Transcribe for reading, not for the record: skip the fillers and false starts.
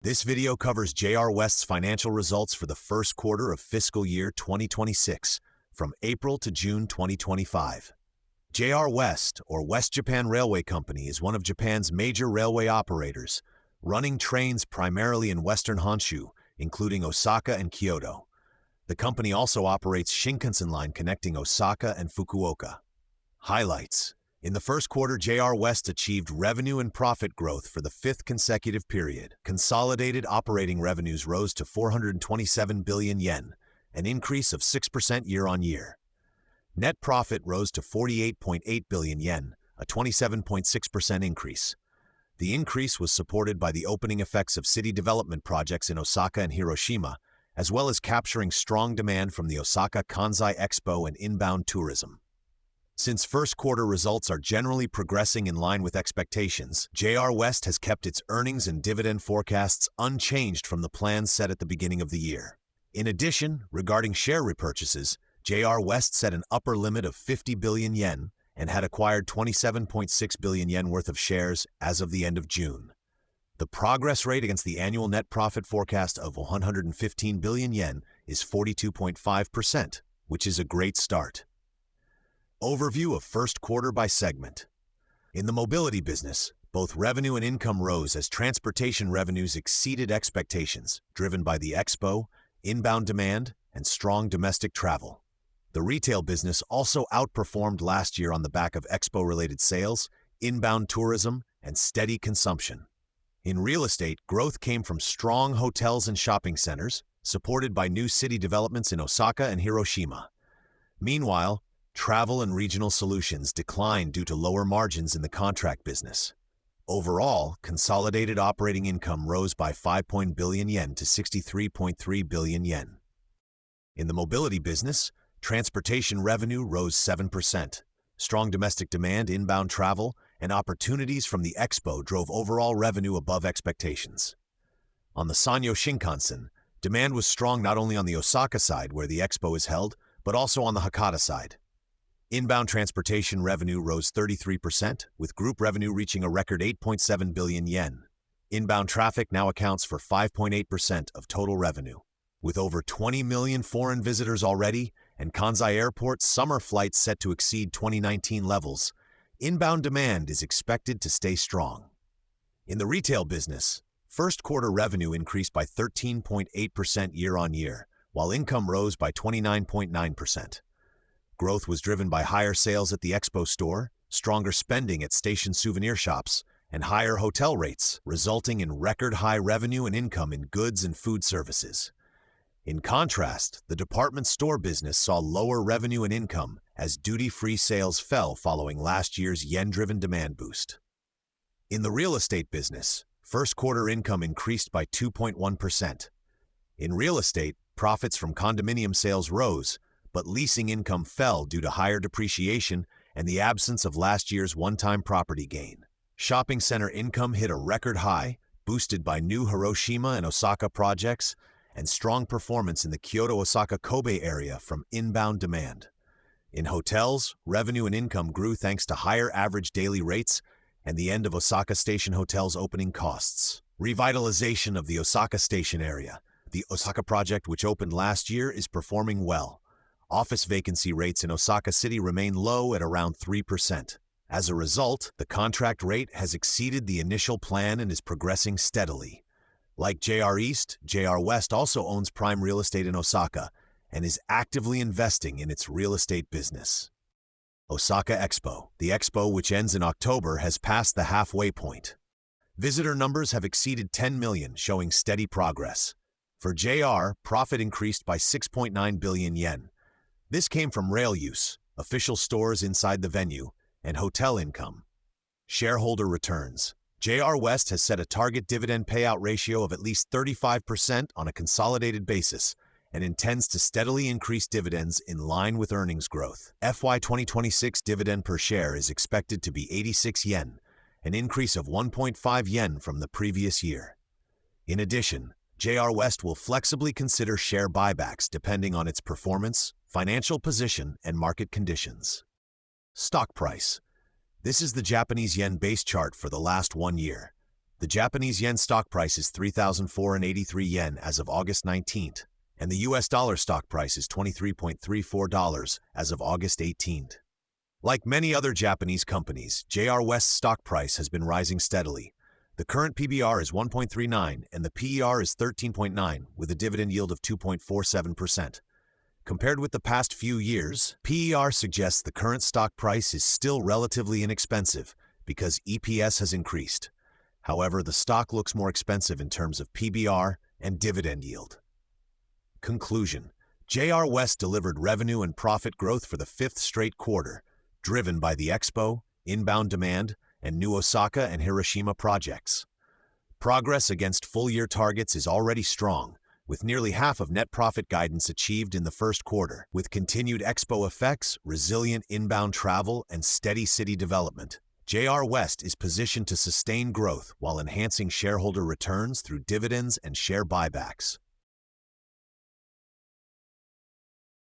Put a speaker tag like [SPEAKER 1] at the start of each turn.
[SPEAKER 1] This video covers JR West's financial results for the first quarter of fiscal year 2026, from April to June 2025. JR West, or West Japan Railway Company, is one of Japan's major railway operators, running trains primarily in Western Honshu, including Osaka and Kyoto. The company also operates Shinkansen Line connecting Osaka and Fukuoka. Highlights. In the first quarter, JR West achieved revenue and profit growth for the fifth consecutive period. Consolidated operating revenues rose to 427 billion yen, an increase of 6% year-on-year. Net profit rose to 48.8 billion yen, a 27.6% increase. The increase was supported by the opening effects of city development projects in Osaka and Hiroshima, as well as capturing strong demand from the Osaka Kansai Expo and inbound tourism. Since first quarter results are generally progressing in line with expectations, JR West has kept its earnings and dividend forecasts unchanged from the plans set at the beginning of the year. In addition, regarding share repurchases, JR West set an upper limit of 50 billion yen and had acquired 27.6 billion yen worth of shares as of the end of June. The progress rate against the annual net profit forecast of 115 billion yen is 42.5%, which is a great start. Overview of first quarter by segment. In the mobility business, both revenue and income rose as transportation revenues exceeded expectations, driven by the Expo, inbound demand, and strong domestic travel. The retail business also outperformed last year on the back of Expo-related sales, inbound tourism, and steady consumption. In real estate, growth came from strong hotels and shopping centers, supported by new city developments in Osaka and Hiroshima. Meanwhile, travel and regional solutions declined due to lower margins in the contract business. Overall, consolidated operating income rose by 5 billion yen to 63.3 billion yen. In the mobility business, transportation revenue rose 7%. Strong domestic demand, inbound travel, and opportunities from the Expo drove overall revenue above expectations. On the Sanyo Shinkansen, demand was strong not only on the Osaka side, where the Expo is held, but also on the Hakata side. Inbound transportation revenue rose 33%, with group revenue reaching a record 8.7 billion yen. Inbound traffic now accounts for 5.8% of total revenue. With over 20 million foreign visitors already, and Kansai Airport's summer flights set to exceed 2019 levels, inbound demand is expected to stay strong. In the retail business, first quarter revenue increased by 13.8% year-on-year, while income rose by 29.9%. Growth was driven by higher sales at the Expo store, stronger spending at station souvenir shops, and higher hotel rates, resulting in record-high revenue and income in goods and food services. In contrast, the department store business saw lower revenue and income as duty-free sales fell following last year's yen-driven demand boost. In the real estate business, first quarter income increased by 2.1%. In real estate, profits from condominium sales rose, but leasing income fell due to higher depreciation and the absence of last year's one-time property gain. Shopping center income hit a record high, boosted by new Hiroshima and Osaka projects, and strong performance in the Kyoto-Osaka-Kobe area from inbound demand. In hotels, revenue and income grew thanks to higher average daily rates and the end of Osaka Station Hotel's opening costs. Revitalization of the Osaka Station area. The Osaka project, which opened last year, is performing well. Office vacancy rates in Osaka City remain low at around 3%. As a result, the contract rate has exceeded the initial plan and is progressing steadily. Like JR East, JR West also owns prime real estate in Osaka and is actively investing in its real estate business. Osaka Expo. The Expo, which ends in October, has passed the halfway point. Visitor numbers have exceeded 10 million, showing steady progress. For JR, profit increased by 6.9 billion yen. This came from rail use, official stores inside the venue, and hotel income. Shareholder returns. JR West has set a target dividend payout ratio of at least 35% on a consolidated basis and intends to steadily increase dividends in line with earnings growth. FY2026 dividend per share is expected to be 86 yen, an increase of 1.5 yen from the previous year. In addition, JR West will flexibly consider share buybacks depending on its performance, financial position, and market conditions. Stock price. This is the Japanese yen base chart for the last 1 year. The Japanese yen stock price is 3,483 yen as of August 19th, and the US dollar stock price is $23.34 as of August 18th. Like many other Japanese companies, JR West's stock price has been rising steadily. The current PBR is 1.39 and the PER is 13.9 with a dividend yield of 2.47%. Compared with the past few years, PER suggests the current stock price is still relatively inexpensive because EPS has increased. However, the stock looks more expensive in terms of PBR and dividend yield. Conclusion: JR West delivered revenue and profit growth for the fifth straight quarter, driven by the Expo, inbound demand, and new Osaka and Hiroshima projects. Progress against full-year targets is already strong, with nearly half of net profit guidance achieved in the first quarter. With continued Expo effects, resilient inbound travel, and steady city development, JR West is positioned to sustain growth while enhancing shareholder returns through dividends and share buybacks.